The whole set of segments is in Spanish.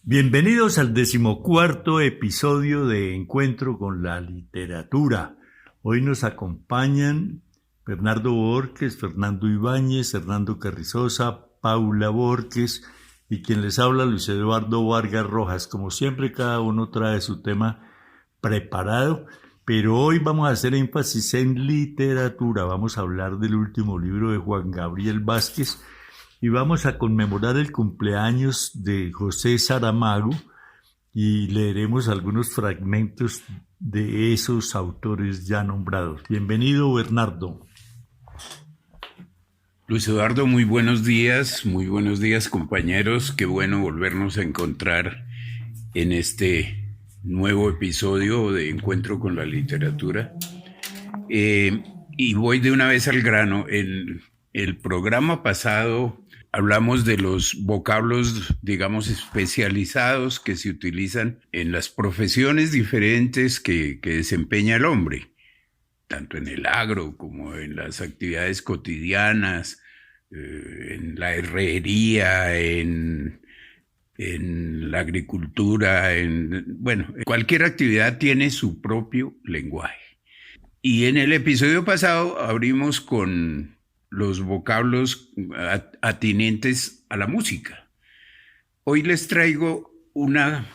Bienvenidos al 14º episodio de Encuentro con la Literatura. Hoy nos acompañan Bernardo Borges, Fernando Ibáñez, Hernando Carrizosa, Paula Borges y quien les habla, Luis Eduardo Vargas Rojas. Como siempre, cada uno trae su tema preparado, pero hoy vamos a hacer énfasis en literatura. Vamos a hablar del último libro de Juan Gabriel Vázquez y vamos a conmemorar el cumpleaños de José Saramago y leeremos algunos fragmentos de esos autores ya nombrados. Bienvenido, Bernardo. Luis Eduardo, muy buenos días compañeros, qué bueno volvernos a encontrar en este nuevo episodio de Encuentro con la Literatura. Y voy de una vez al grano. En el programa pasado hablamos de los vocablos, digamos, especializados que se utilizan en las profesiones diferentes que desempeña el hombre, tanto en el agro como en las actividades cotidianas, en la herrería, en la agricultura, bueno, cualquier actividad tiene su propio lenguaje. Y en el episodio pasado abrimos con los vocablos atinentes a la música. Hoy les traigo una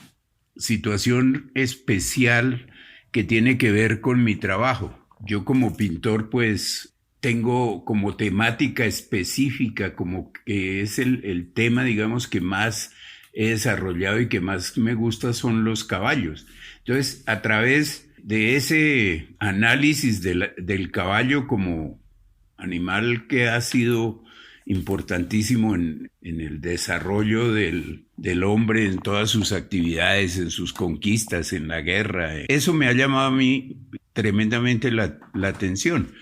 situación especial que tiene que ver con mi trabajo. Yo como pintor pues tengo como temática específica, como que es el tema, digamos, que más he desarrollado y que más me gusta son los caballos. Entonces, a través de ese análisis del caballo como animal que ha sido importantísimo en el desarrollo del hombre en todas sus actividades, en sus conquistas, en la guerra. Eso me ha llamado a mí tremendamente la atención.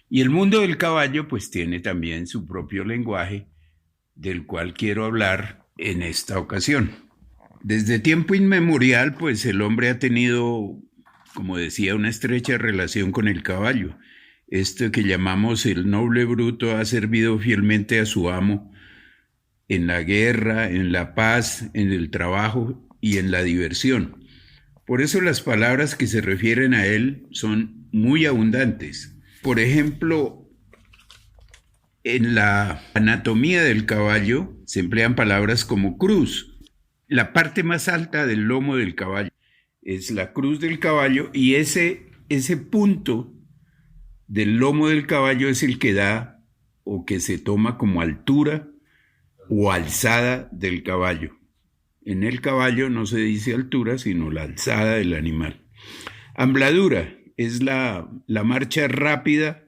Y el mundo del caballo pues tiene también su propio lenguaje, del cual quiero hablar en esta ocasión. Desde tiempo inmemorial pues el hombre ha tenido, como decía, una estrecha relación con el caballo. Esto que llamamos el noble bruto ha servido fielmente a su amo en la guerra, en la paz, en el trabajo y en la diversión. Por eso las palabras que se refieren a él son muy abundantes. Por ejemplo, en la anatomía del caballo se emplean palabras como cruz. La parte más alta del lomo del caballo es la cruz del caballo y ese punto del lomo del caballo es el que da o que se toma como altura o alzada del caballo. En el caballo no se dice altura, sino la alzada del animal. Ambladura es la marcha rápida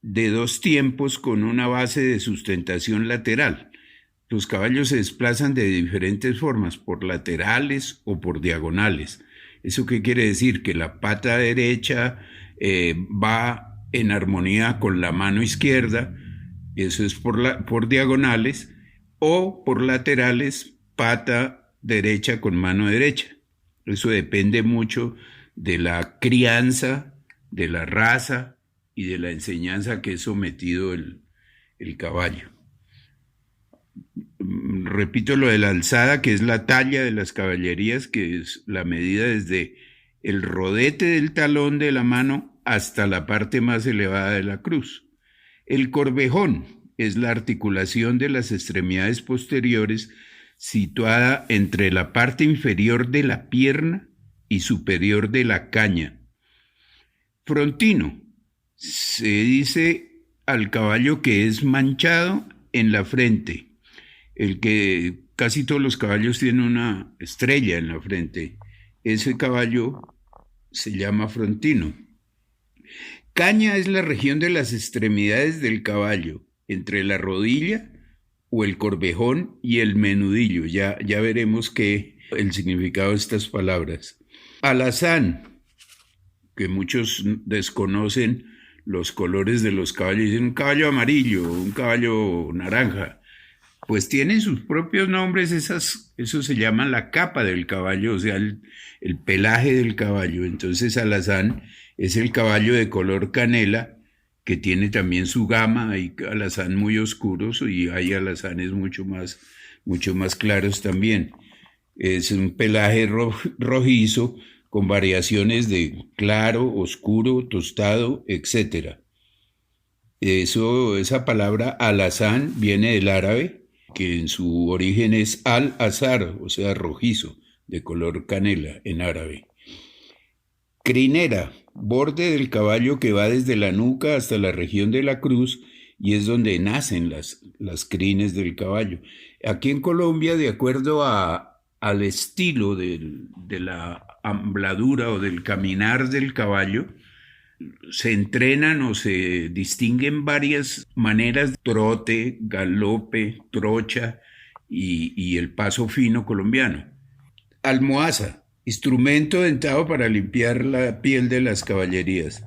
de dos tiempos con una base de sustentación lateral. Los caballos se desplazan de diferentes formas, por laterales o por diagonales. ¿Eso qué quiere decir? Que la pata derecha va en armonía con la mano izquierda, eso es por diagonales, o por laterales, pata derecha con mano derecha. Eso depende mucho de la crianza, de la raza y de la enseñanza que es sometido el caballo. Repito lo de la alzada, que es la talla de las caballerías, que es la medida desde el rodete del talón de la mano hasta la parte más elevada de la cruz. El corvejón es la articulación de las extremidades posteriores situada entre la parte inferior de la pierna y superior de la caña. Frontino se dice al caballo que es manchado en la frente, el que casi todos los caballos tienen una estrella en la frente. Ese caballo se llama frontino. Caña es la región de las extremidades del caballo, entre la rodilla o el corvejón y el menudillo. Ya veremos el significado de estas palabras. Alazán, que muchos desconocen los colores de los caballos, dicen un caballo amarillo, un caballo naranja. Pues tienen sus propios nombres, eso se llama la capa del caballo, o sea, el pelaje del caballo. Entonces alazán es el caballo de color canela, que tiene también su gama. Hay alazán muy oscuros y hay alazanes mucho más claros también. Es un pelaje rojizo con variaciones de claro, oscuro, tostado, etc. Esa palabra alazán viene del árabe, que en su origen es al-azar, o sea, rojizo, de color canela en árabe. Crinera, borde del caballo que va desde la nuca hasta la región de la cruz y es donde nacen las crines del caballo. Aquí en Colombia, de acuerdo al estilo de la ambladura o del caminar del caballo, se entrenan o se distinguen varias maneras: trote, galope, trocha y el paso fino colombiano. Almohaza, instrumento dentado para limpiar la piel de las caballerías.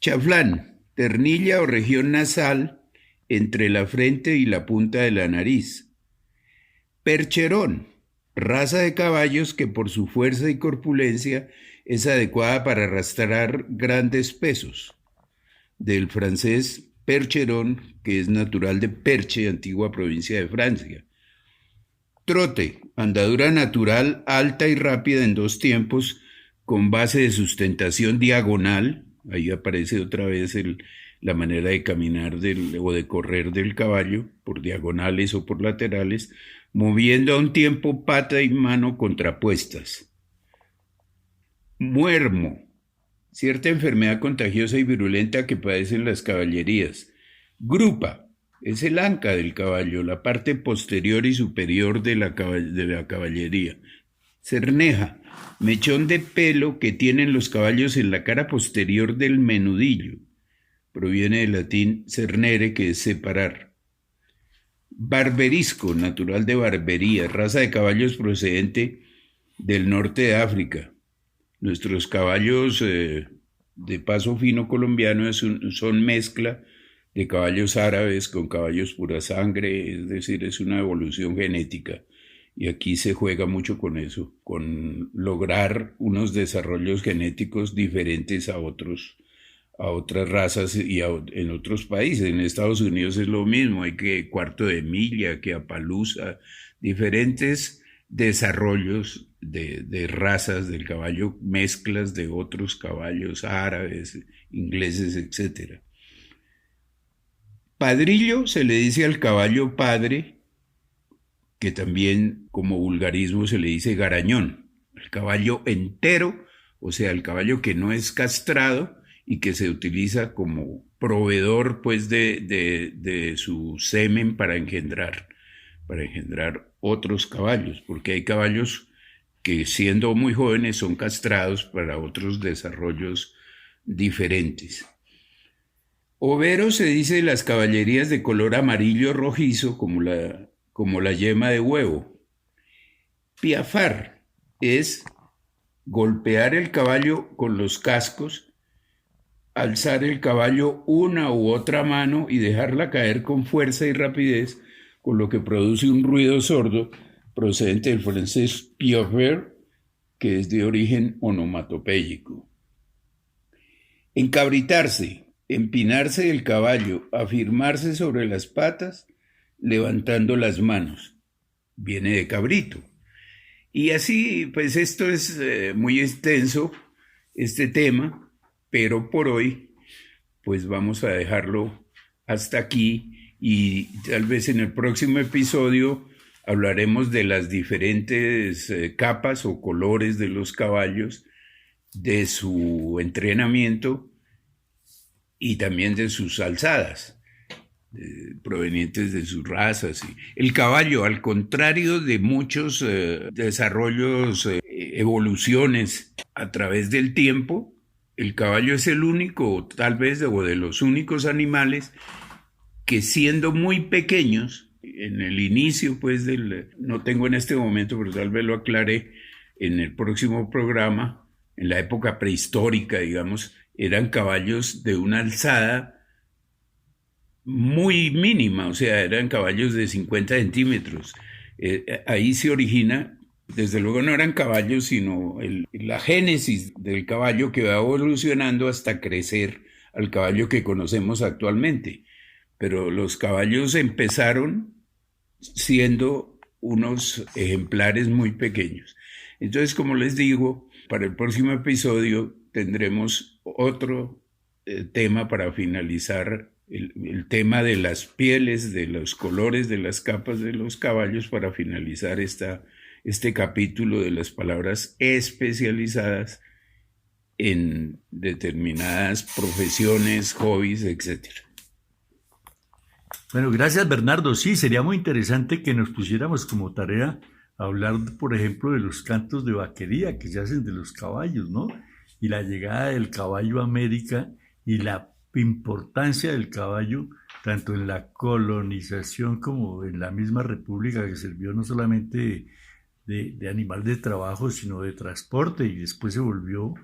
Chaflán, ternilla o región nasal entre la frente y la punta de la nariz. Percherón, raza de caballos que por su fuerza y corpulencia es adecuada para arrastrar grandes pesos. Del francés percheron, que es natural de Perche, antigua provincia de Francia. Trote, andadura natural alta y rápida en dos tiempos, con base de sustentación diagonal. Ahí aparece otra vez la manera de caminar o de correr del caballo, por diagonales o por laterales, moviendo a un tiempo pata y mano contrapuestas. Muermo, cierta enfermedad contagiosa y virulenta que padecen las caballerías. Grupa, es el anca del caballo, la parte posterior y superior de la caballería. Cerneja, mechón de pelo que tienen los caballos en la cara posterior del menudillo. Proviene del latín cernere, que es separar. Barberisco, natural de Barbería, raza de caballos procedente del norte de África. Nuestros caballos de paso fino colombiano son mezcla de caballos árabes con caballos pura sangre, es decir, es una evolución genética. Y aquí se juega mucho con eso, con lograr unos desarrollos genéticos diferentes a otras razas y en otros países. En Estados Unidos es lo mismo, hay que cuarto de milla, que Appaloosa, diferentes desarrollos de razas del caballo, mezclas de otros caballos árabes, ingleses, etc. Padrillo se le dice al caballo padre, que también como vulgarismo se le dice garañón. El caballo entero, o sea, el caballo que no es castrado y que se utiliza como proveedor pues de su semen para engendrar otros caballos, porque hay caballos que siendo muy jóvenes son castrados para otros desarrollos diferentes. Overo se dice de las caballerías de color amarillo rojizo como la yema de huevo. Piafar es golpear el caballo con los cascos, alzar el caballo una u otra mano y dejarla caer con fuerza y rapidez, con lo que produce un ruido sordo procedente del francés piaffer, que es de origen onomatopéyico. Encabritarse, empinarse del caballo, afirmarse sobre las patas, levantando las manos. Viene de cabrito. Y así, pues esto es muy extenso, este tema, pero por hoy, pues vamos a dejarlo hasta aquí y tal vez en el próximo episodio hablaremos de las diferentes capas o colores de los caballos, de su entrenamiento y también de sus alzadas, provenientes de sus razas. El caballo, al contrario de muchos desarrollos, evoluciones a través del tiempo, el caballo es el único, tal vez, o de los únicos animales que siendo muy pequeños, en el inicio, pues, no tengo en este momento, pero tal vez lo aclare en el próximo programa, en la época prehistórica, digamos, eran caballos de una alzada muy mínima, o sea, eran caballos de 50 centímetros. Ahí se origina, desde luego no eran caballos, sino la génesis del caballo que va evolucionando hasta crecer al caballo que conocemos actualmente. Pero los caballos empezaron siendo unos ejemplares muy pequeños. Entonces, como les digo, para el próximo episodio tendremos otro tema para finalizar el tema de las pieles, de los colores de las capas de los caballos, para finalizar este capítulo de las palabras especializadas en determinadas profesiones, hobbies, etc. Bueno, gracias Bernardo. Sí, sería muy interesante que nos pusiéramos como tarea a hablar, por ejemplo, de los cantos de vaquería que se hacen de los caballos, ¿no? Y la llegada del caballo a América y la importancia del caballo, tanto en la colonización como en la misma república, que sirvió no solamente de animal de trabajo, sino de transporte, y después se volvió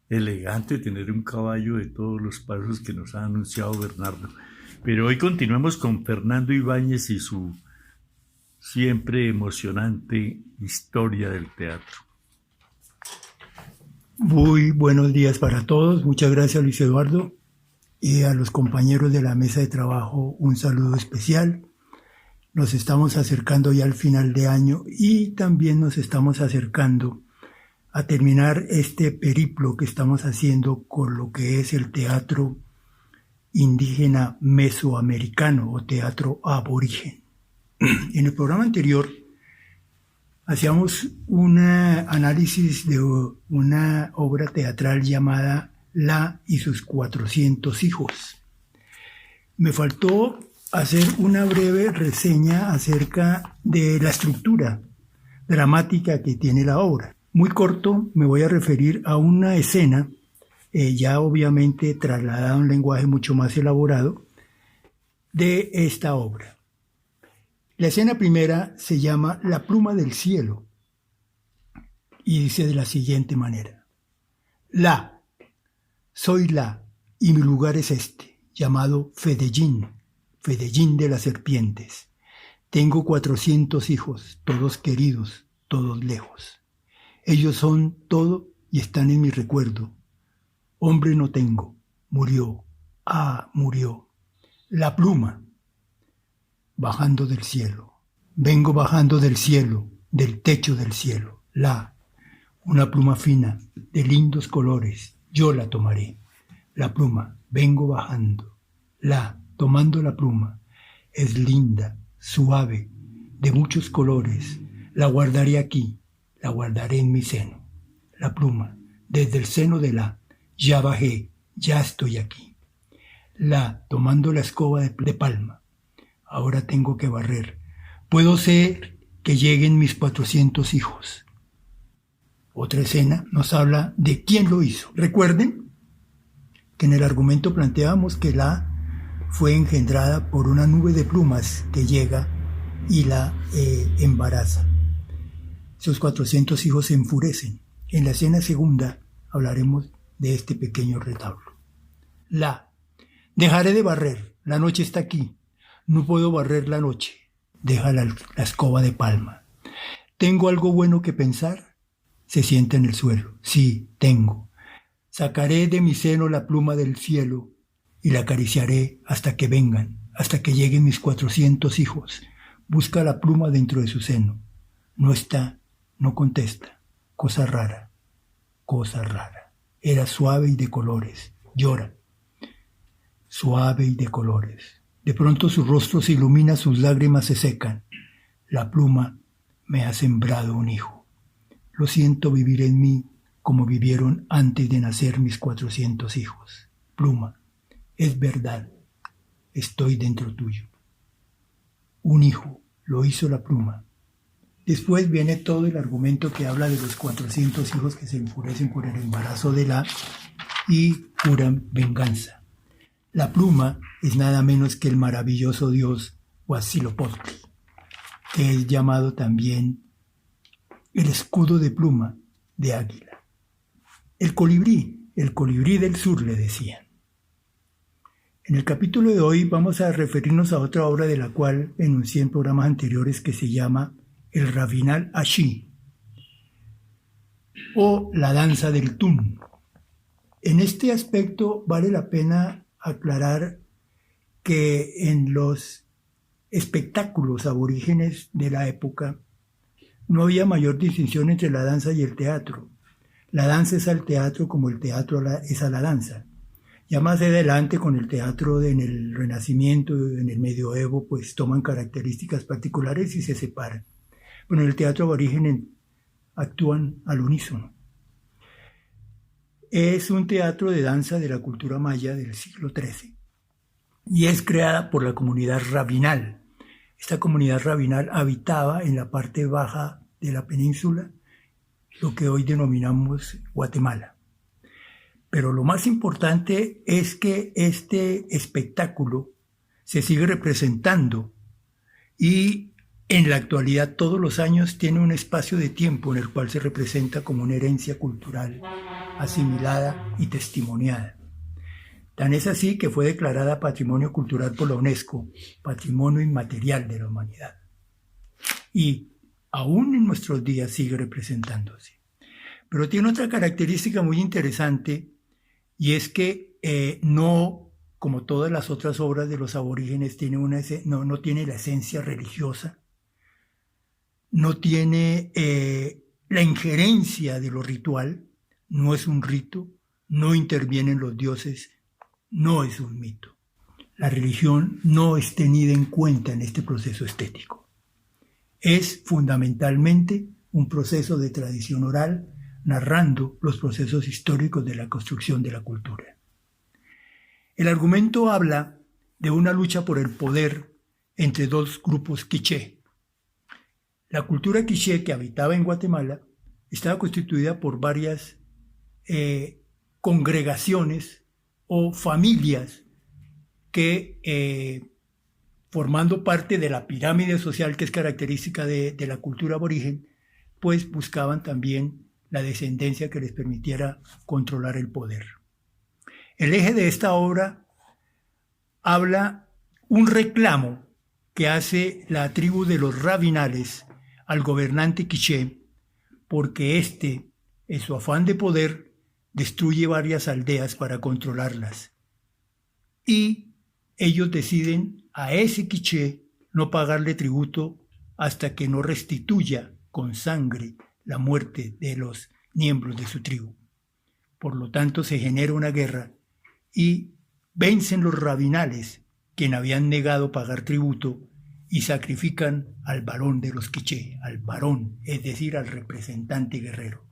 elegante tener un caballo de todos los pasos que nos ha anunciado Bernardo. Pero hoy continuamos con Fernando Ibáñez y su siempre emocionante historia del teatro. Muy buenos días para todos. Muchas gracias, Luis Eduardo. Y a los compañeros de la mesa de trabajo, un saludo especial. Nos estamos acercando ya al final de año y también nos estamos acercando a terminar este periplo que estamos haciendo con lo que es el teatro indígena mesoamericano o teatro aborigen. En el programa anterior hacíamos un análisis de una obra teatral llamada La y sus 400 hijos. Me faltó hacer una breve reseña acerca de la estructura dramática que tiene la obra. Muy corto, me voy a referir a una escena, ya obviamente trasladada a un lenguaje mucho más elaborado, de esta obra. La escena primera se llama La pluma del cielo y dice de la siguiente manera: soy La, y mi lugar es este, llamado Fedellín, Fedellín de las serpientes. Tengo 400 hijos, todos queridos, todos lejos. Ellos son todo y están en mi recuerdo. Hombre no tengo, murió, murió. La pluma, bajando del cielo. Vengo bajando del cielo, del techo del cielo. Una pluma fina, de lindos colores, yo la tomaré. La pluma, vengo bajando. Tomando la pluma, es linda, suave, de muchos colores. La guardaré aquí, la guardaré en mi seno. La pluma, desde el seno de ya bajé, ya estoy aquí. Tomando la escoba de palma, ahora tengo que barrer. Puedo ser que lleguen mis 400 hijos. Otra escena nos habla de quién lo hizo. Recuerden que en el argumento planteábamos que fue engendrada por una nube de plumas que llega y la embaraza. Sus 400 hijos se enfurecen. En la escena segunda hablaremos de este pequeño retablo. Dejaré de barrer, la noche está aquí. No puedo barrer la noche. Deja la escoba de palma. ¿Tengo algo bueno que pensar? Se sienta en el suelo. Sí, tengo. Sacaré de mi seno la pluma del cielo y la acariciaré hasta que vengan, hasta que lleguen mis 400 hijos. Busca la pluma dentro de su seno. No está, no contesta. Cosa rara, cosa rara. Era suave y de colores. Llora. Suave y de colores. De pronto su rostro se ilumina, sus lágrimas se secan. La pluma me ha sembrado un hijo. Lo siento vivir en mí como vivieron antes de nacer mis 400 hijos. Pluma, es verdad, estoy dentro tuyo. Un hijo, lo hizo la pluma. Después viene todo el argumento que habla de los 400 hijos que se enfurecen por el embarazo de y juran venganza. La pluma es nada menos que el maravilloso dios Huitzilopochtli, que es llamado también el escudo de pluma de águila. El colibrí del sur le decían. En el capítulo de hoy vamos a referirnos a otra obra de la cual enuncié en programas anteriores que se llama El Ravinal Ashi o La danza del tun. En este aspecto vale la pena aclarar que en los espectáculos aborígenes de la época, no había mayor distinción entre la danza y el teatro. La danza es al teatro como el teatro es a la danza. Ya más adelante, con el teatro en el Renacimiento, en el Medioevo, pues toman características particulares y se separan. Bueno, en el teatro aborigen actúan al unísono. Es un teatro de danza de la cultura maya del siglo XIII y es creada por la comunidad rabinal. Esta comunidad rabinal habitaba en la parte baja de la península, lo que hoy denominamos Guatemala. Pero lo más importante es que este espectáculo se sigue representando y en la actualidad todos los años tiene un espacio de tiempo en el cual se representa como una herencia cultural asimilada y testimoniada. Tan es así que fue declarada Patrimonio Cultural por la UNESCO, Patrimonio Inmaterial de la Humanidad. Y aún en nuestros días sigue representándose. Pero tiene otra característica muy interesante, y es que no, como todas las otras obras de los aborígenes, no tiene la esencia religiosa, no tiene la injerencia de lo ritual, no es un rito, no intervienen los dioses, no es un mito. La religión no es tenida en cuenta en este proceso estético. Es fundamentalmente un proceso de tradición oral, narrando los procesos históricos de la construcción de la cultura. El argumento habla de una lucha por el poder entre dos grupos quiché. La cultura quiché que habitaba en Guatemala estaba constituida por varias congregaciones o familias que, formando parte de la pirámide social que es característica de la cultura aborigen, pues buscaban también la descendencia que les permitiera controlar el poder. El eje de esta obra habla un reclamo que hace la tribu de los rabinales al gobernante quiché, porque éste, en su afán de poder, destruye varias aldeas para controlarlas. Y ellos deciden a ese quiché no pagarle tributo hasta que no restituya con sangre la muerte de los miembros de su tribu. Por lo tanto, se genera una guerra y vencen los rabinales, quienes habían negado pagar tributo, y sacrifican al varón de los quiché, al varón, es decir, al representante guerrero.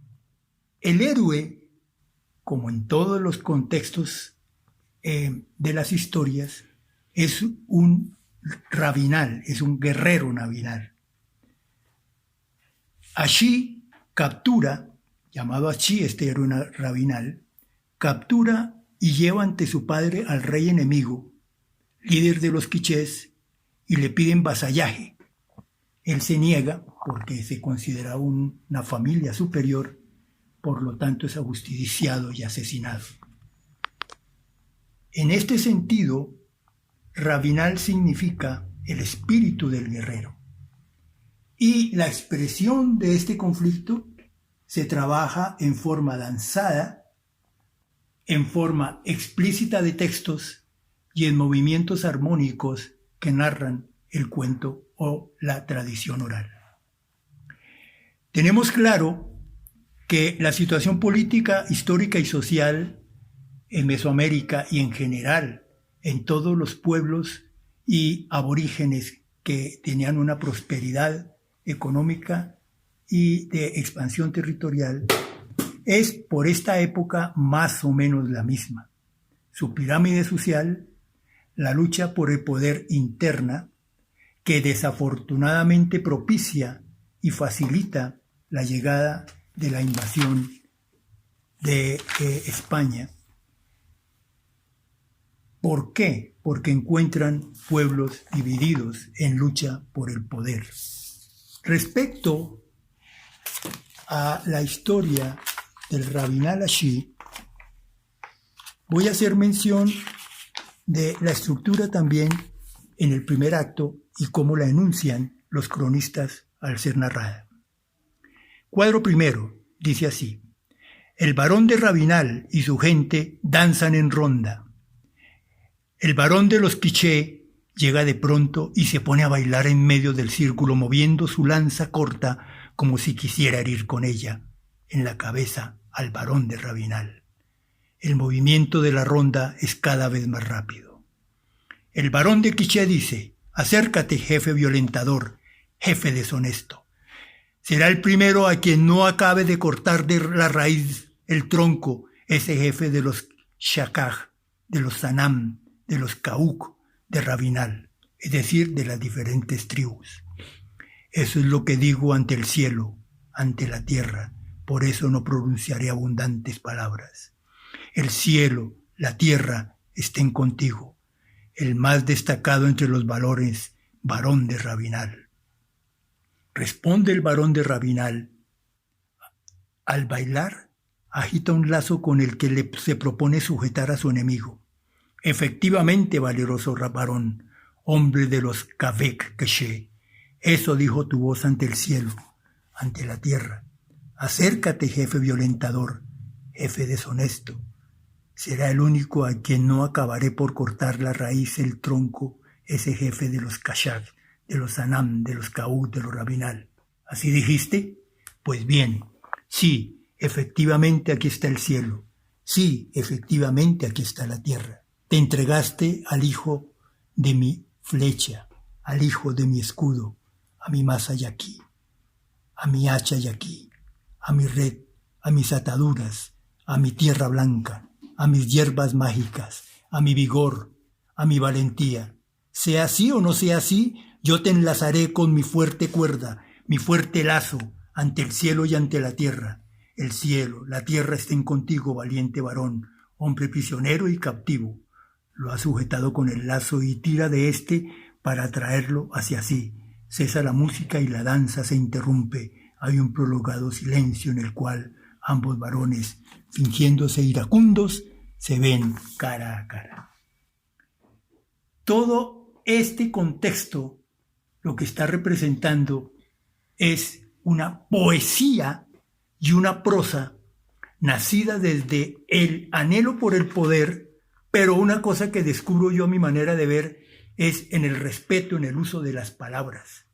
El héroe, como en todos los contextos de las historias, es un rabinal, es un guerrero rabinal. Ashi captura, llamado Ashi, este héroe rabinal, captura y lleva ante su padre al rey enemigo, líder de los quichés, y le piden vasallaje. Él se niega porque se considera una familia superior, por lo tanto es ajusticiado y asesinado. En este sentido, rabinal significa el espíritu del guerrero. Y la expresión de este conflicto se trabaja en forma danzada, en forma explícita de textos y en movimientos armónicos que narran el cuento o la tradición oral. Tenemos claro que la situación política, histórica y social en Mesoamérica y en general en todos los pueblos y aborígenes que tenían una prosperidad económica y de expansión territorial es por esta época más o menos la misma. Su pirámide social, la lucha por el poder interna, que desafortunadamente propicia y facilita la llegada de la invasión de España. ¿Por qué? Porque encuentran pueblos divididos en lucha por el poder. Respecto a la historia del rabinal Ashi, voy a hacer mención de la estructura también en el primer acto y cómo la enuncian los cronistas al ser narrada. Cuadro primero, dice así: el varón de Rabinal y su gente danzan en ronda. El varón de los quiché Llega de pronto y se pone a bailar en medio del círculo, moviendo su lanza corta como si quisiera herir con ella en la cabeza al barón de Rabinal. El movimiento de la ronda es cada vez más rápido. El barón de Quiché dice: acércate, jefe violentador, jefe deshonesto. Será el primero a quien no acabe de cortar de la raíz el tronco, ese jefe de los Shakaj, de los Sanam, de los Cauk, de Rabinal, es decir, de las diferentes tribus. Eso es lo que digo ante el cielo, ante la tierra, por eso no pronunciaré abundantes palabras. El cielo, la tierra, estén contigo, el más destacado entre los valores, varón de Rabinal. Responde el varón de Rabinal. Al bailar, agita un lazo con el que se propone sujetar a su enemigo. Efectivamente, valeroso varón, hombre de los Kavek Keshe, eso dijo tu voz ante el cielo, ante la tierra. Acércate, jefe violentador, jefe deshonesto. Será el único a quien no acabaré por cortar la raíz, el tronco, ese jefe de los Kashag, de los Anam, de los Caú, de los Rabinal. ¿Así dijiste? Pues bien, sí, efectivamente aquí está el cielo. Sí, efectivamente aquí está la tierra. Te entregaste al hijo de mi flecha, al hijo de mi escudo, a mi masa yaqui, a mi hacha yaqui, a mi red, a mis ataduras, a mi tierra blanca, a mis hierbas mágicas, a mi vigor, a mi valentía. Sea así o no sea así, yo te enlazaré con mi fuerte cuerda, mi fuerte lazo, ante el cielo y ante la tierra. El cielo, la tierra estén contigo, valiente varón, hombre prisionero y captivo. Lo ha sujetado con el lazo y tira de éste para atraerlo hacia sí. Cesa la música y la danza se interrumpe. Hay un prolongado silencio en el cual ambos varones, fingiéndose iracundos, se ven cara a cara. Todo este contexto lo que está representando es una poesía y una prosa nacida desde el anhelo por el poder, pero una cosa que descubro yo a mi manera de ver es en el respeto, en el uso de las palabras.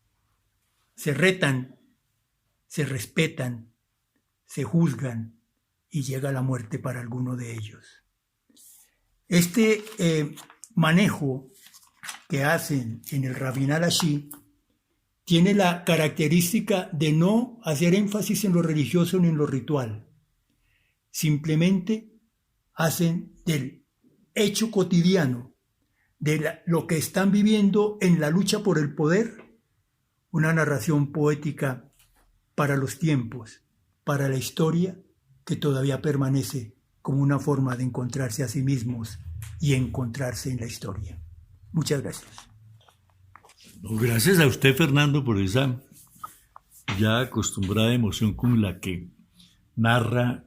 Se retan, se respetan, se juzgan y llega la muerte para alguno de ellos. Este manejo que hacen en el Rabinal Ashi tiene la característica de no hacer énfasis en lo religioso ni en lo ritual. Simplemente hacen del hecho cotidiano, de lo que están viviendo en la lucha por el poder, una narración poética para los tiempos, para la historia, que todavía permanece como una forma de encontrarse a sí mismos y encontrarse en la historia. Muchas gracias. Gracias a usted, Fernando, por esa ya acostumbrada emoción con la que narra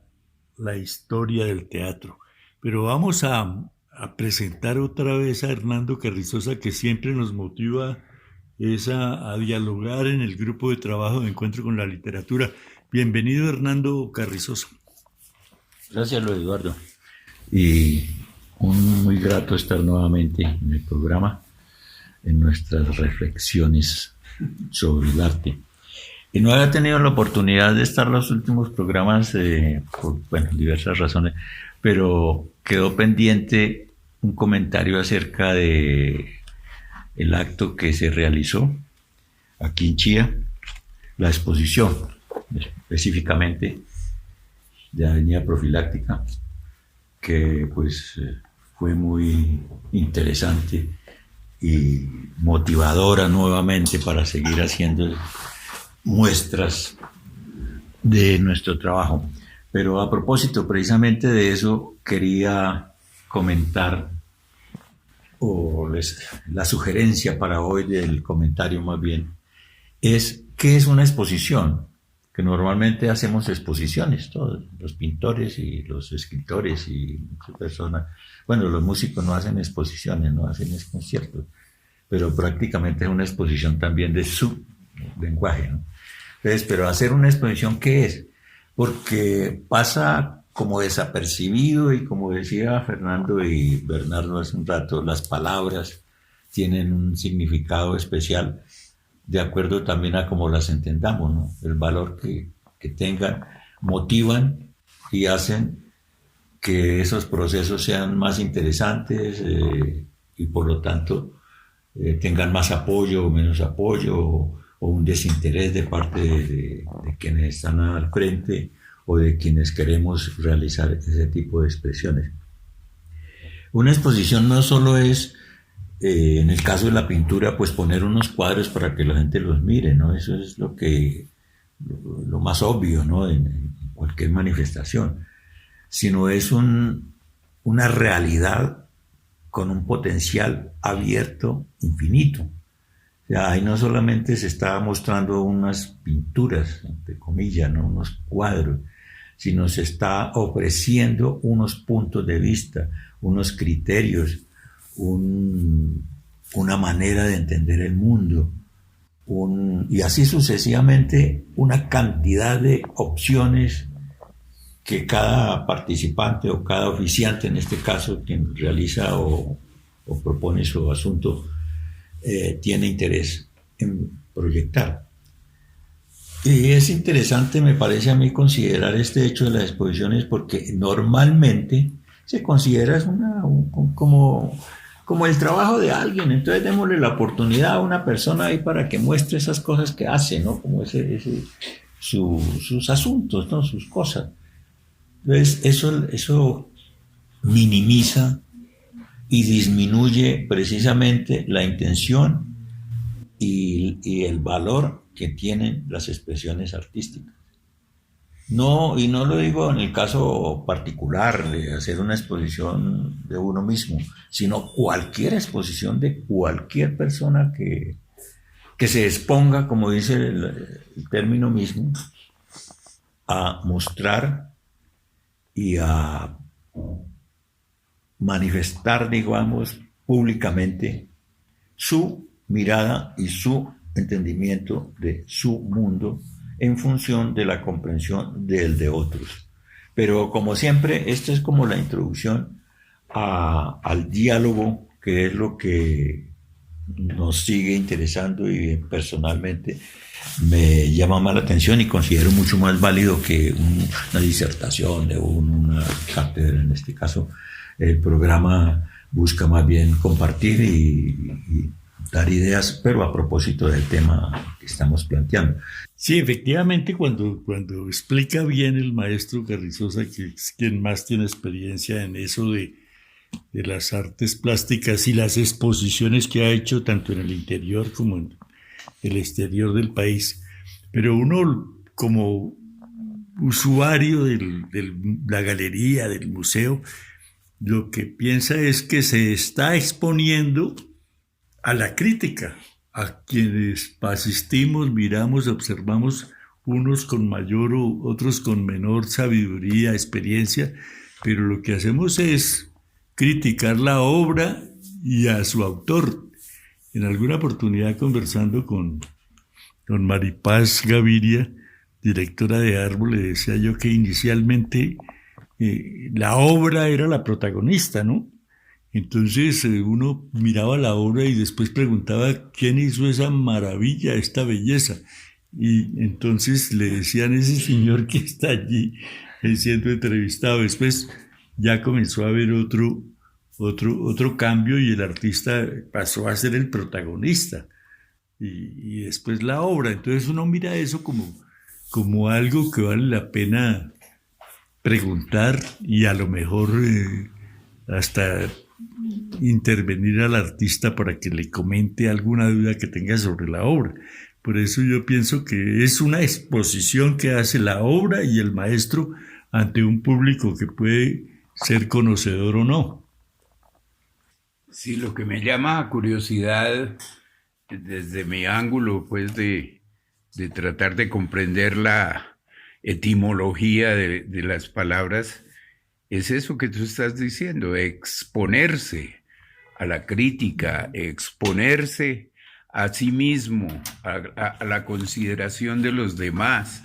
la historia del teatro. Pero vamos a presentar otra vez a Hernando Carrizosa, que siempre nos motiva a dialogar en el grupo de trabajo de Encuentro con la Literatura. Bienvenido, Hernando Carrizosa. Gracias, Luis Eduardo. Y muy grato estar nuevamente en el programa, en nuestras reflexiones sobre el arte. Y no había tenido la oportunidad de estar en los últimos programas por diversas razones, pero quedó pendiente un comentario acerca de el acto que se realizó aquí en Chía, la exposición específicamente de Avenida Profiláctica, que pues fue muy interesante y motivadora nuevamente para seguir haciendo muestras de nuestro trabajo. Pero a propósito precisamente de eso, quería comentar, la sugerencia para hoy del comentario más bien, es ¿qué es una exposición? Que normalmente hacemos exposiciones, todos los pintores y los escritores y muchas personas. Bueno, los músicos no hacen exposiciones, no hacen conciertos, pero prácticamente es una exposición también de su lenguaje, ¿no? Entonces, pero hacer una exposición, ¿qué es? Porque pasa como desapercibido y como decía Fernando y Bernardo hace un rato, las palabras tienen un significado especial de acuerdo también a cómo las entendamos, ¿no? El valor que tengan, motivan y hacen que esos procesos sean más interesantes y por lo tanto tengan más apoyo o menos apoyo o un desinterés de parte de quienes están al frente o de quienes queremos realizar ese tipo de expresiones. Una exposición no solo es, en el caso de la pintura, pues poner unos cuadros para que la gente los mire, ¿no? Eso es lo más obvio, ¿no? En cualquier manifestación, sino es una realidad con un potencial abierto infinito. O sea, ahí no solamente se está mostrando unas pinturas, entre comillas, ¿no? Unos cuadros, sino se está ofreciendo unos puntos de vista, unos criterios, una manera de entender el mundo, y así sucesivamente una cantidad de opciones que cada participante o cada oficiante, en este caso quien realiza o propone su asunto, tiene interés en proyectar. Y es interesante, me parece a mí, considerar este hecho de las exposiciones porque normalmente se considera como el trabajo de alguien, entonces démosle la oportunidad a una persona ahí para que muestre esas cosas que hace, ¿no? Como sus asuntos, ¿no? Sus cosas. Entonces eso minimiza y disminuye precisamente la intención y el valor que tienen las expresiones artísticas. No, y no lo digo en el caso particular de hacer una exposición de uno mismo, sino cualquier exposición de cualquier persona que se exponga, como dice el término mismo, a mostrar y a manifestar, digamos, públicamente su mirada y su entendimiento de su mundo en función de la comprensión del de otros. Pero como siempre, esta es como la introducción al diálogo, que es lo que nos sigue interesando y personalmente me llama más la atención y considero mucho más válido que una disertación de una cátedra. En este caso, el programa busca más bien compartir y dar ideas, pero a propósito del tema que estamos planteando. Sí, efectivamente, cuando explica bien el maestro Carrizosa, que es quien más tiene experiencia en eso de las artes plásticas y las exposiciones que ha hecho tanto en el interior como en el exterior del país, pero uno como usuario de la galería, del museo, lo que piensa es que se está exponiendo a la crítica, a quienes asistimos, miramos, observamos, unos con mayor o otros con menor sabiduría, experiencia, pero lo que hacemos es criticar la obra y a su autor. En alguna oportunidad, conversando con Maripaz Gaviria, directora de Árbol, le decía yo que inicialmente la obra era la protagonista, ¿no? Entonces uno miraba la obra y después preguntaba quién hizo esa maravilla, esta belleza. Y entonces le decían ese señor que está allí siendo entrevistado. Después ya comenzó a haber otro cambio y el artista pasó a ser el protagonista. Y después la obra. Entonces uno mira eso como algo que vale la pena preguntar y a lo mejor hasta intervenir al artista para que le comente alguna duda que tenga sobre la obra. Por eso yo pienso que es una exposición que hace la obra y el maestro ante un público que puede ser conocedor o no. Sí, lo que me llama a curiosidad desde mi ángulo, pues de tratar de comprender la etimología de las palabras, es eso que tú estás diciendo, exponerse a la crítica, exponerse a sí mismo, a la consideración de los demás.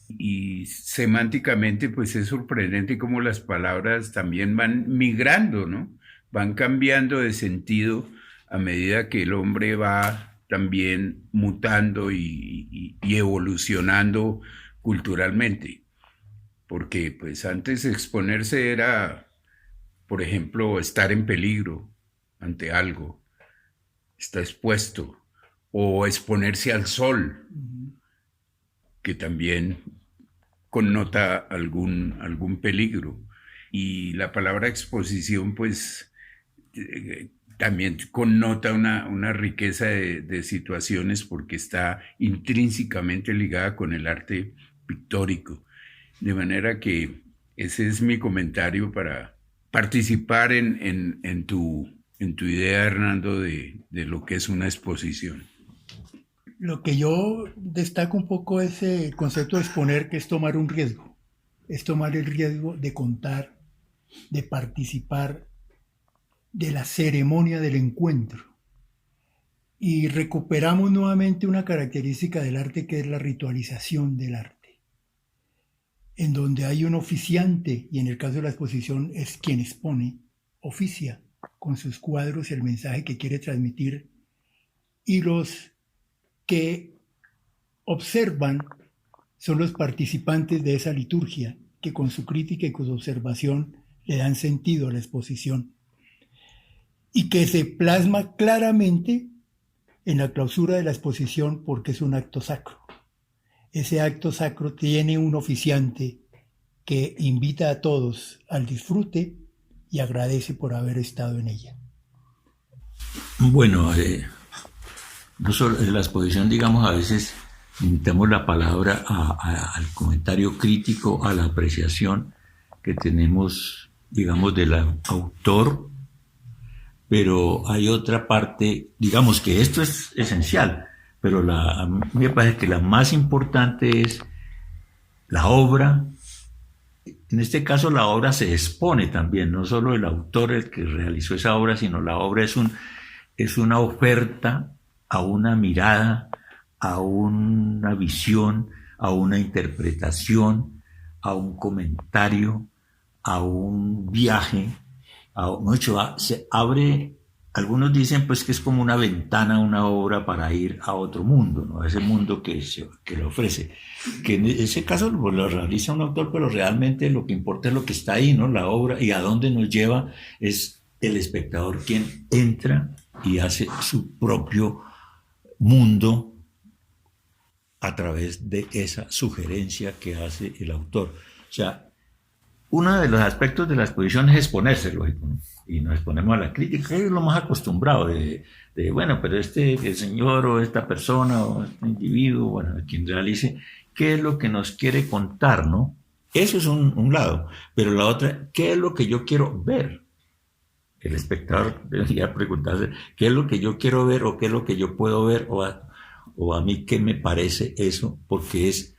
Y semánticamente, pues es sorprendente cómo las palabras también van migrando, ¿no? Van cambiando de sentido a medida que el hombre va también mutando y evolucionando culturalmente. Porque pues antes exponerse era, por ejemplo, estar en peligro ante algo, está expuesto, o exponerse al sol, que también connota algún peligro. Y la palabra exposición, pues, también connota una riqueza de situaciones porque está intrínsecamente ligada con el arte pictórico. De manera que ese es mi comentario para participar en tu idea, Hernando, de lo que es una exposición. Lo que yo destaco un poco es el concepto de exponer, que es tomar un riesgo. Es tomar el riesgo de contar, de participar de la ceremonia del encuentro. Y recuperamos nuevamente una característica del arte, que es la ritualización del arte, en donde hay un oficiante, y en el caso de la exposición es quien expone, oficia con sus cuadros el mensaje que quiere transmitir, y los que observan son los participantes de esa liturgia, que con su crítica y con su observación le dan sentido a la exposición, y que se plasma claramente en la clausura de la exposición, porque es un acto sacro. Ese acto sacro tiene un oficiante que invita a todos al disfrute y agradece por haber estado en ella. Bueno, no solo en la exposición, digamos, a veces limitamos la palabra al comentario crítico, a la apreciación que tenemos, digamos, del autor, pero hay otra parte, digamos que esto es esencial, pero a mí me parece que la más importante es la obra. En este caso la obra se expone también, no solo el autor el que realizó esa obra, sino la obra es una oferta a una mirada, a una visión, a una interpretación, a un comentario, a un viaje. Se abre, algunos dicen pues que es como una ventana, una obra para ir a otro mundo, ¿no? A ese mundo que le ofrece. Que en ese caso lo realiza un autor, pero realmente lo que importa es lo que está ahí, ¿no? La obra, y a dónde nos lleva es el espectador quien entra y hace su propio mundo a través de esa sugerencia que hace el autor. O sea, uno de los aspectos de la exposición es exponerse, lógico, ¿no? Y nos exponemos a la crítica, que es lo más acostumbrado de bueno, pero el señor o esta persona o este individuo, bueno, quien realice, ¿qué es lo que nos quiere contar, no? Eso es un lado, pero la otra, ¿qué es lo que yo quiero ver? El espectador debería preguntarse, ¿qué es lo que yo quiero ver o qué es lo que yo puedo ver o a mí qué me parece eso? Porque es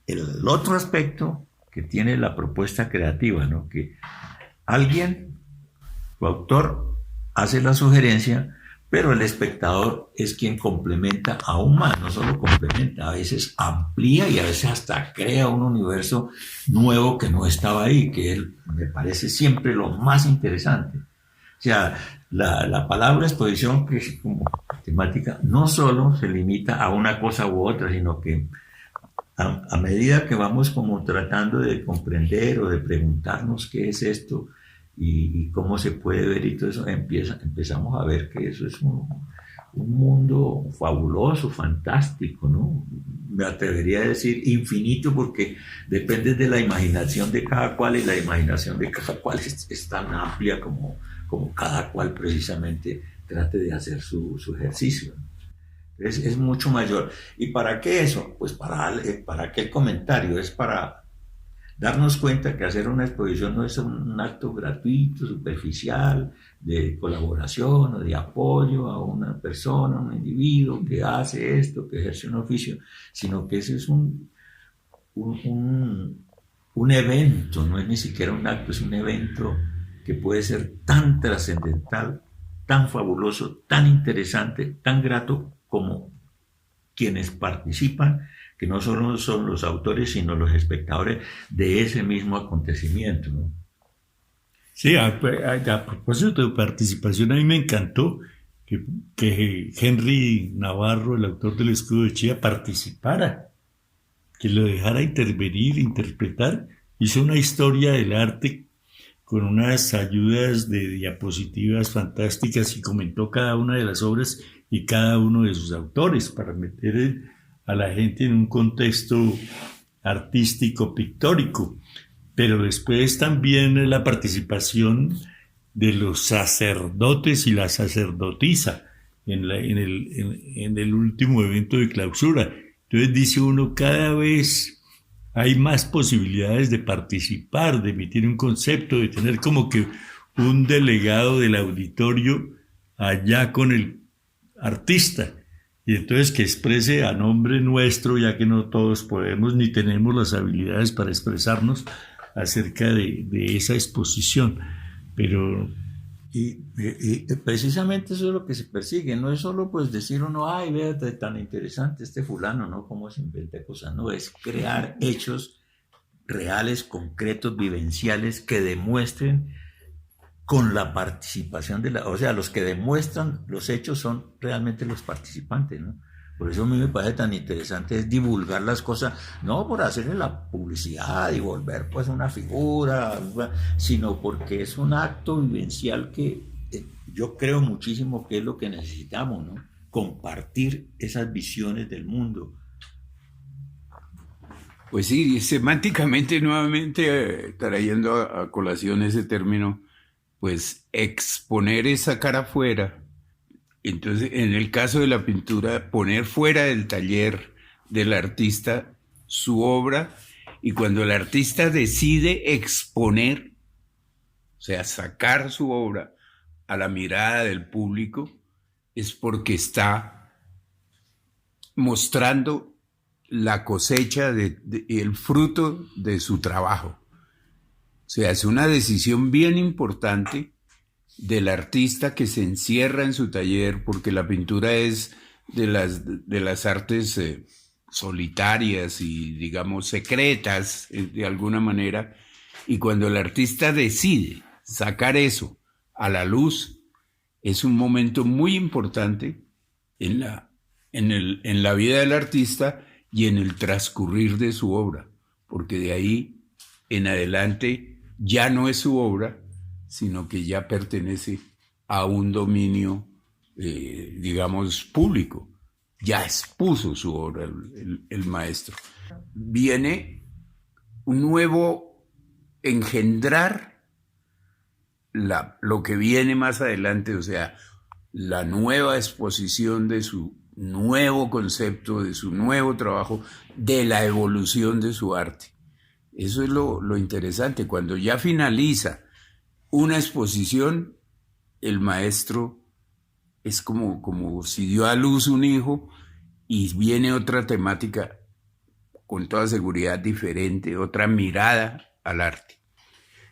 el otro aspecto que tiene la propuesta creativa, ¿no? Que alguien, su autor, hace la sugerencia, pero el espectador es quien complementa aún más, no solo complementa, a veces amplía y a veces hasta crea un universo nuevo que no estaba ahí, que me parece siempre lo más interesante. O sea, la palabra exposición, que es como temática, no solo se limita a una cosa u otra, sino que a medida que vamos como tratando de comprender o de preguntarnos qué es esto y cómo se puede ver y todo eso, empezamos a ver que eso es un mundo fabuloso, fantástico, ¿no? Me atrevería a decir infinito, porque depende de la imaginación de cada cual, y la imaginación de cada cual es tan amplia como cada cual precisamente trate de hacer su ejercicio. Es mucho mayor. ¿Y para qué eso? Pues para qué el comentario, es para darnos cuenta que hacer una exposición no es un acto gratuito, superficial, de colaboración o de apoyo a una persona, a un individuo que hace esto, que ejerce un oficio, sino que ese es un evento, no es ni siquiera un acto, es un evento que puede ser tan trascendental, tan fabuloso, tan interesante, tan grato como quienes participan, que no solo son los autores, sino los espectadores de ese mismo acontecimiento, ¿no? Sí, a propósito de participación, a mí me encantó que Henry Navarro, el autor del Escudo de Chía, participara, que lo dejara intervenir, interpretar. Hizo una historia del arte con unas ayudas de diapositivas fantásticas y comentó cada una de las obras y cada uno de sus autores para meter a la gente en un contexto artístico, pictórico. Pero después también la participación de los sacerdotes y la sacerdotisa en el último evento de clausura. Entonces dice uno, cada vez hay más posibilidades de participar, de emitir un concepto, de tener como que un delegado del auditorio allá con el artista. Y entonces que exprese a nombre nuestro, ya que no todos podemos ni tenemos las habilidades para expresarnos acerca de esa exposición. Pero Y precisamente eso es lo que se persigue, no es solo pues decir uno, ay, vea, tan interesante este fulano, ¿no? Cómo se inventa cosas, no, es crear hechos reales, concretos, vivenciales, que demuestren con la participación o sea, los que demuestran los hechos son realmente los participantes, ¿no? Por eso a mí me parece tan interesante es divulgar las cosas, no por hacerle la publicidad y volver pues una figura, sino porque es un acto vivencial que yo creo muchísimo que es lo que necesitamos, ¿no? Compartir esas visiones del mundo. Pues sí, semánticamente nuevamente trayendo a colación ese término, pues exponer es sacar afuera. Entonces, en el caso de la pintura, poner fuera del taller del artista su obra, y cuando el artista decide exponer, o sea, sacar su obra a la mirada del público, es porque está mostrando la cosecha el fruto de su trabajo. O sea, es una decisión bien importante del artista que se encierra en su taller, porque la pintura es de las artes solitarias y, digamos, secretas de alguna manera, y cuando el artista decide sacar eso a la luz, es un momento muy importante en la vida del artista y en el transcurrir de su obra, porque de ahí en adelante ya no es su obra, sino que ya pertenece a un dominio, digamos, público. Ya expuso su obra el maestro. Viene un nuevo engendrar lo que viene más adelante, o sea, la nueva exposición de su nuevo concepto, de su nuevo trabajo, de la evolución de su arte. Eso es lo interesante. Cuando ya finaliza una exposición, el maestro es como si dio a luz un hijo y viene otra temática con toda seguridad diferente, otra mirada al arte.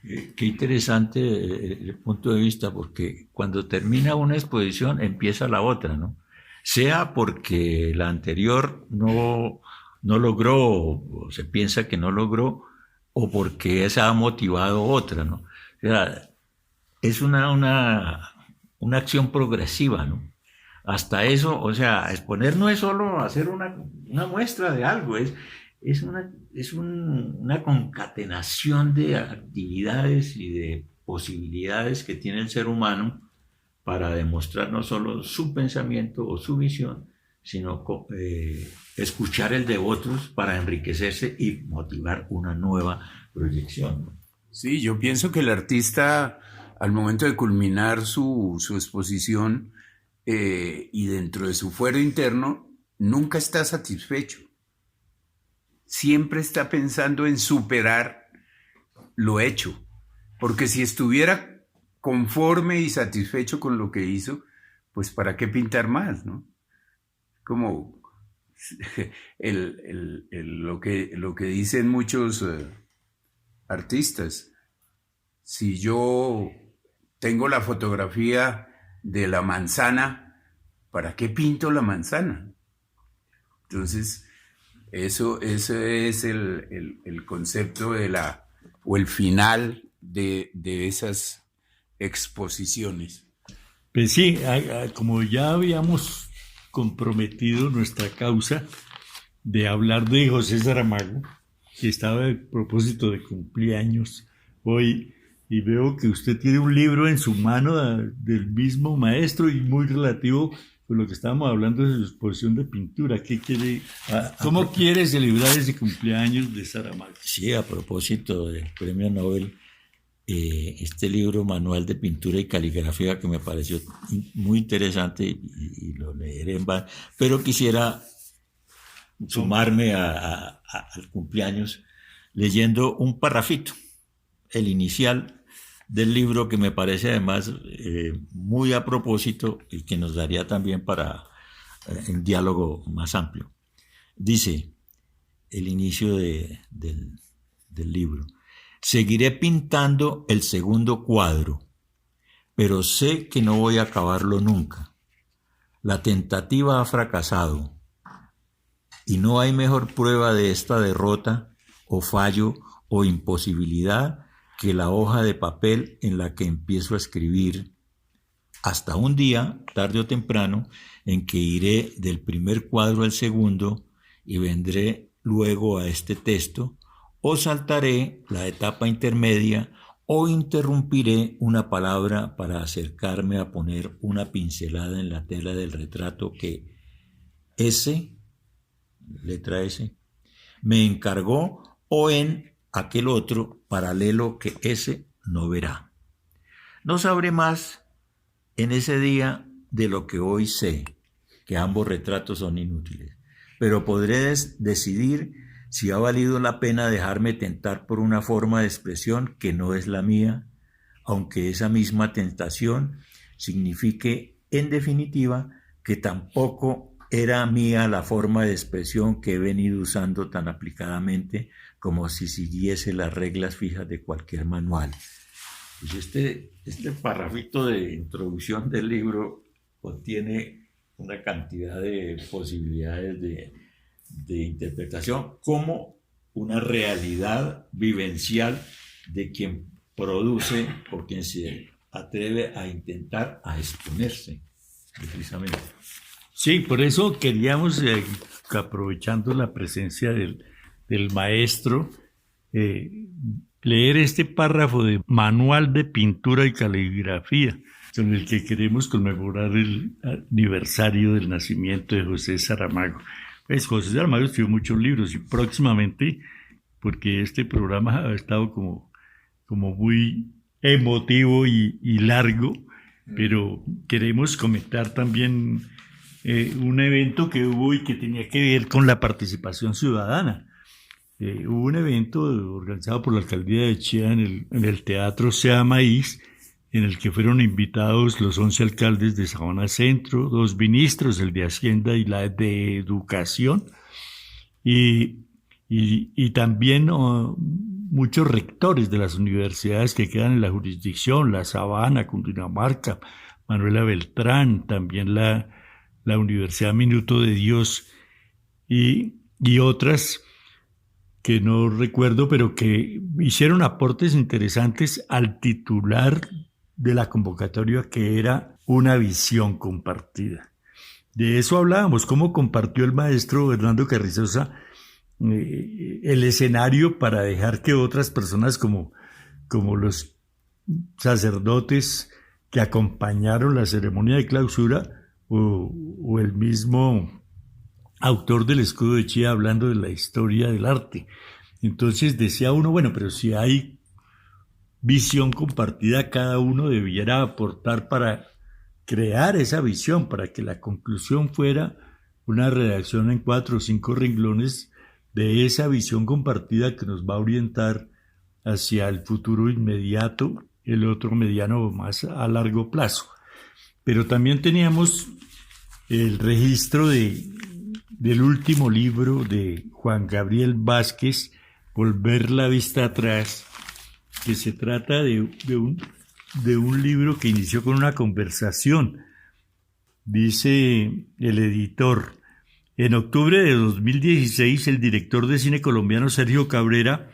Qué interesante el punto de vista, porque cuando termina una exposición empieza la otra, ¿no? Sea porque la anterior no logró, o se piensa que no logró, o porque esa ha motivado otra, ¿no? O sea, es una acción progresiva, ¿no? Hasta eso, o sea, exponer no es solo hacer una muestra de algo, es una concatenación de actividades y de posibilidades que tiene el ser humano para demostrar no solo su pensamiento o su visión, sino escuchar el de otros para enriquecerse y motivar una nueva proyección, ¿no? Sí, yo pienso que el artista, al momento de culminar su exposición y dentro de su fuero interno, nunca está satisfecho. Siempre está pensando en superar lo hecho, porque si estuviera conforme y satisfecho con lo que hizo, pues ¿para qué pintar más, no? Como lo que dicen muchos artistas. Si yo tengo la fotografía de la manzana, ¿para qué pinto la manzana? Entonces, eso es el concepto o el final de esas exposiciones. Pues sí, como ya habíamos comprometido nuestra causa de hablar de José Saramago, que estaba a propósito de cumpleaños hoy, y veo que usted tiene un libro en su mano del mismo maestro y muy relativo con lo que estábamos hablando de su exposición de pintura. ¿Qué quiere, cómo quiere celebrar ese cumpleaños de Saramago? Sí, a propósito del premio Nobel, este libro, Manual de Pintura y Caligrafía, que me pareció muy interesante y lo leeré en vano, pero quisiera sumarme al cumpleaños leyendo un parrafito, el inicial del libro, que me parece además muy a propósito y que nos daría también para un diálogo más amplio. Dice el inicio del libro: seguiré pintando el segundo cuadro, pero sé que no voy a acabarlo nunca. La tentativa ha fracasado y no hay mejor prueba de esta derrota o fallo o imposibilidad que la hoja de papel en la que empiezo a escribir, hasta un día, tarde o temprano, en que iré del primer cuadro al segundo y vendré luego a este texto, o saltaré la etapa intermedia, o interrumpiré una palabra para acercarme a poner una pincelada en la tela del retrato que letra S, me encargó, o en aquel otro paralelo que ese no verá. No sabré más en ese día de lo que hoy sé, que ambos retratos son inútiles, pero podré decidir si ha valido la pena dejarme tentar por una forma de expresión que no es la mía, aunque esa misma tentación signifique, en definitiva, que tampoco era mía la forma de expresión que he venido usando tan aplicadamente como si siguiese las reglas fijas de cualquier manual. Pues este parrafito de introducción del libro contiene una cantidad de posibilidades de interpretación como una realidad vivencial de quien produce o quien se atreve a intentar a exponerse, precisamente. Sí, por eso queríamos, aprovechando la presencia del maestro, leer este párrafo de Manual de Pintura y Caligrafía, con el que queremos conmemorar el aniversario del nacimiento de José Saramago. Pues José Saramago escribió muchos libros y próximamente, porque este programa ha estado como muy emotivo y largo, pero queremos comentar también un evento que hubo y que tenía que ver con la participación ciudadana. Hubo un evento organizado por la alcaldía de Chía en el Teatro Sea Maíz, en el que fueron invitados los 11 alcaldes de Sabana Centro, 2 ministros, el de Hacienda y la de Educación, y también muchos rectores de las universidades que quedan en la jurisdicción, La Sabana, Cundinamarca, Manuela Beltrán, también la Universidad Minuto de Dios y otras que no recuerdo, pero que hicieron aportes interesantes al titular de la convocatoria, que era una visión compartida. De eso hablábamos, cómo compartió el maestro Hernando Carrizosa el escenario para dejar que otras personas como los sacerdotes que acompañaron la ceremonia de clausura o el mismo autor del Escudo de Chía hablando de la historia del arte. Entonces decía uno, bueno, pero si hay visión compartida, cada uno debiera aportar para crear esa visión, para que la conclusión fuera una redacción en 4 o 5 renglones de esa visión compartida que nos va a orientar hacia el futuro inmediato, el otro mediano más a largo plazo. Pero también teníamos el registro del último libro de Juan Gabriel Vázquez, Volver la vista atrás, que se trata de un libro que inició con una conversación. Dice el editor: en octubre de 2016, el director de cine colombiano Sergio Cabrera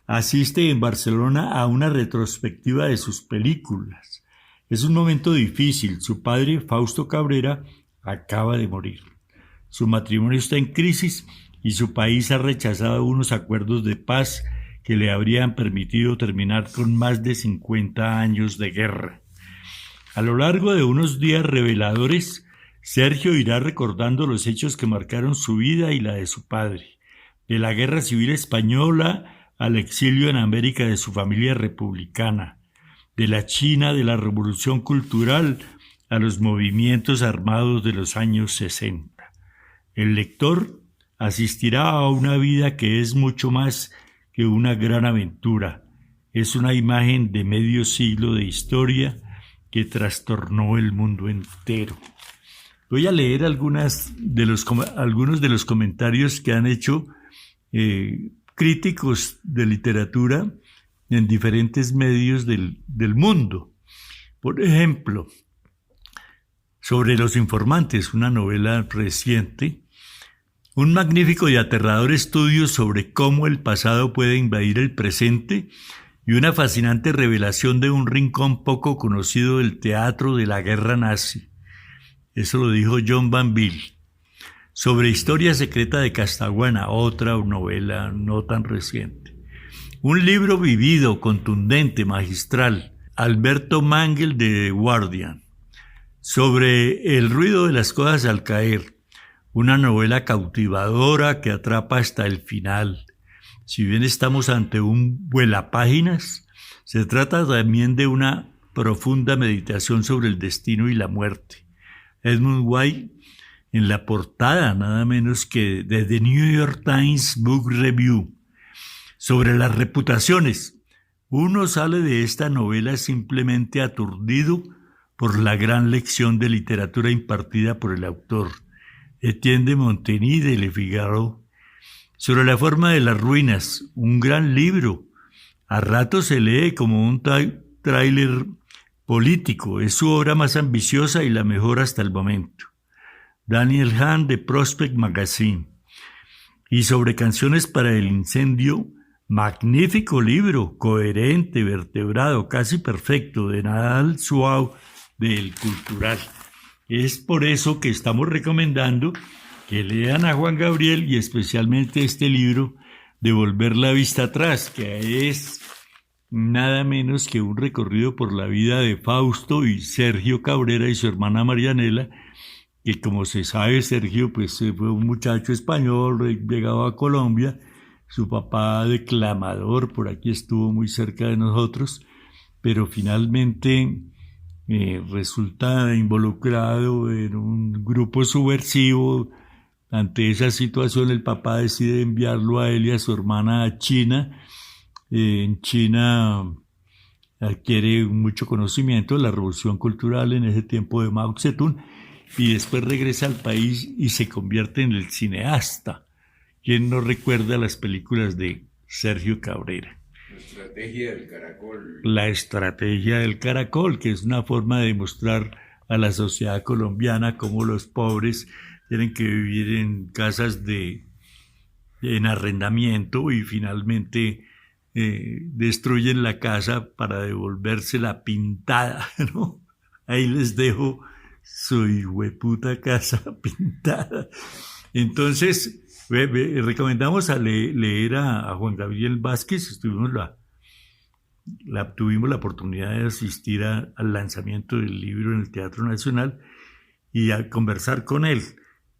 asiste en Barcelona a una retrospectiva de sus películas. Es un momento difícil. Su padre, Fausto Cabrera, acaba de morir. Su matrimonio está en crisis y su país ha rechazado unos acuerdos de paz que le habrían permitido terminar con más de 50 años de guerra. A lo largo de unos días reveladores, Sergio irá recordando los hechos que marcaron su vida y la de su padre, de la Guerra Civil Española al exilio en América de su familia republicana, de la China de la Revolución Cultural a los movimientos armados de los años 60. El lector asistirá a una vida que es mucho más que una gran aventura. Es una imagen de medio siglo de historia que trastornó el mundo entero. Voy a leer algunos de los comentarios que han hecho críticos de literatura en diferentes medios del mundo. Por ejemplo, sobre Los Informantes, una novela reciente, un magnífico y aterrador estudio sobre cómo el pasado puede invadir el presente y una fascinante revelación de un rincón poco conocido del teatro de la guerra nazi. Eso lo dijo John Banville. Sobre Historia Secreta de Castaguana, otra novela no tan reciente. Un libro vivido, contundente, magistral, Alberto Mangel de The Guardian. Sobre El ruido de las cosas al caer, una novela cautivadora que atrapa hasta el final. Si bien estamos ante un vuelapáginas, se trata también de una profunda meditación sobre el destino y la muerte. Edmund White, en la portada nada menos que de The New York Times Book Review. Sobre las reputaciones, uno sale de esta novela simplemente aturdido por la gran lección de literatura impartida por el autor, Etienne de Montaigne de Le Figaro. Sobre la forma de las ruinas, un gran libro. A ratos se lee como un tráiler político. Es su obra más ambiciosa y la mejor hasta el momento. Daniel Hahn de Prospect Magazine. Y sobre Canciones para el incendio, magnífico libro, coherente, vertebrado, casi perfecto, de Nadal Suau del Cultural. Es por eso que estamos recomendando que lean a Juan Gabriel y especialmente este libro de Volver la vista atrás, que es nada menos que un recorrido por la vida de Fausto y Sergio Cabrera y su hermana Marianela, que como se sabe Sergio pues fue un muchacho español llegado a Colombia, su papá declamador por aquí estuvo muy cerca de nosotros, pero finalmente resulta involucrado en un grupo subversivo. Ante esa situación el papá decide enviarlo a él y a su hermana a China. En China adquiere mucho conocimiento de la revolución cultural en ese tiempo de Mao Zedong y después regresa al país y se convierte en el cineasta. ¿Quién no recuerda las películas de Sergio Cabrera? La estrategia del caracol. La estrategia del caracol, que es una forma de demostrar a la sociedad colombiana cómo los pobres tienen que vivir en casas en arrendamiento y finalmente destruyen la casa para devolvérsela pintada, ¿no? Ahí les dejo su hijueputa casa pintada. Entonces, recomendamos leer a Juan Gabriel Vázquez. Tuvimos la oportunidad de asistir al lanzamiento del libro en el Teatro Nacional y a conversar con él.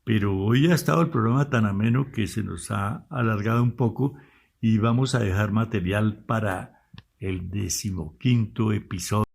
Pero hoy ha estado el programa tan ameno que se nos ha alargado un poco y vamos a dejar material para el 15º episodio.